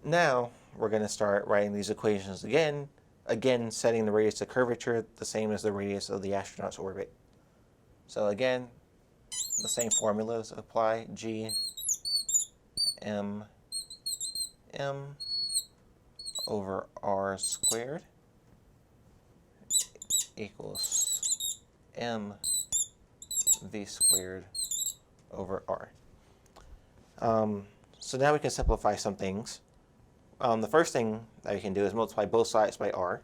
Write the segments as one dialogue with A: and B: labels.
A: Now we're going to start writing these equations again, setting the radius of curvature the same as the radius of the astronaut's orbit. So again, the same formulas apply. G m over r squared equals m v squared over r. So now we can simplify some things. The first thing that we can do is multiply both sides by r.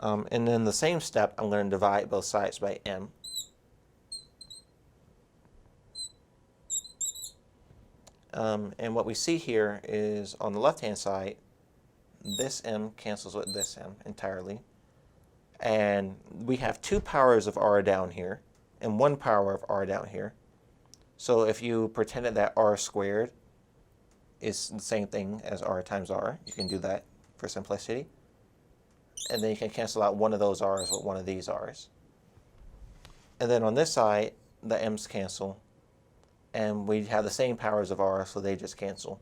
A: And then the same step, I'm going to divide both sides by m. And what we see here is on the left-hand side, this m cancels with this m entirely. And we have 2 powers of r down here and 1 power of r down here. So if you pretended that r squared is the same thing as r times r, you can do that for simplicity. And then you can cancel out one of those r's with one of these r's. And then on this side, the m's cancel. And we have the same powers of r, so they just cancel.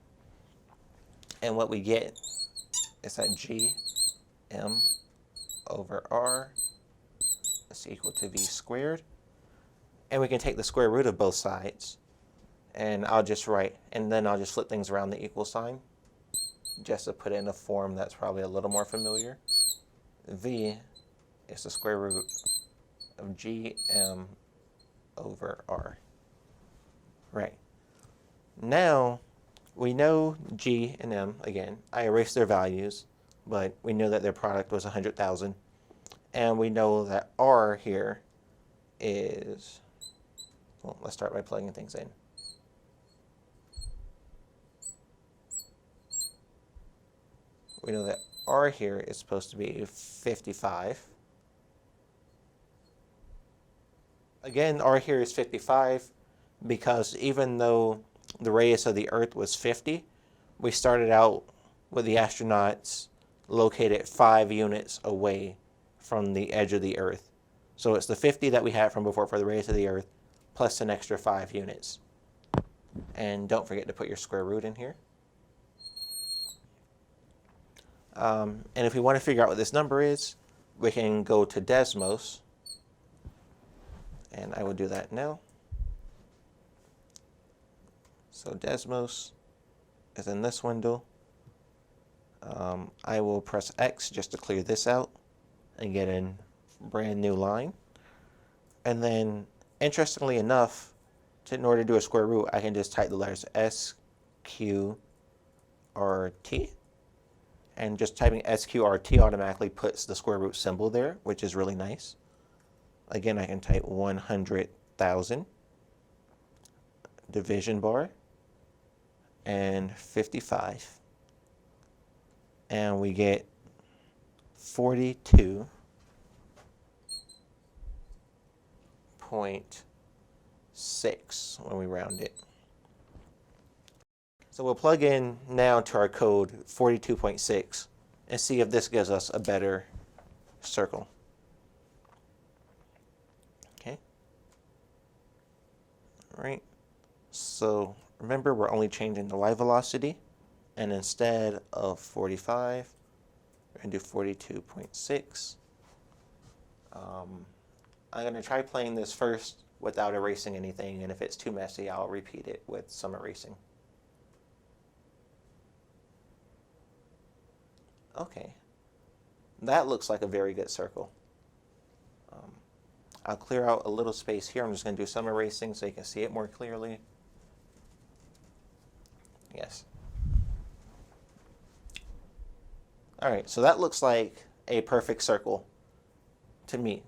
A: And what we get is that g m over r is equal to v squared. And we can take the square root of both sides. And I'll just write, and then I'll just flip things around the equal sign, just to put it in a form that's probably a little more familiar. V is the square root of gm over r. Right. Now, we know g and m, again, I erased their values, but we know that their product was 100,000. And we know that r here is, well, let's start by plugging things in. We know that r here is supposed to be 55. Again, r here is 55 because even though the radius of the Earth was 50, we started out with the astronauts located 5 units away from the edge of the Earth. So it's the 50 that we had from before for the radius of the Earth, plus an extra 5 units. And don't forget to put your square root in here. And if we want to figure out what this number is, we can go to Desmos. And I will do that now. So Desmos is in this window. I will press X just to clear this out and get a brand new line. And then, interestingly enough, in order to do a square root, I can just type the letters S, Q, R, T. And just typing SQRT automatically puts the square root symbol there, which is really nice. Again, I can type 100,000, division bar, and 55. And we get 42.6 when we round it. So we'll plug in now to our code 42.6 and see if this gives us a better circle. Okay. All right. So remember, we're only changing the y velocity. And instead of 45, we're going to do 42.6. I'm going to try playing this first without erasing anything. And if it's too messy, I'll repeat it with some erasing. Okay, that looks like a very good circle. I'll clear out a little space here. I'm just going to do some erasing so you can see it more clearly. Yes. All right, so that looks like a perfect circle to me.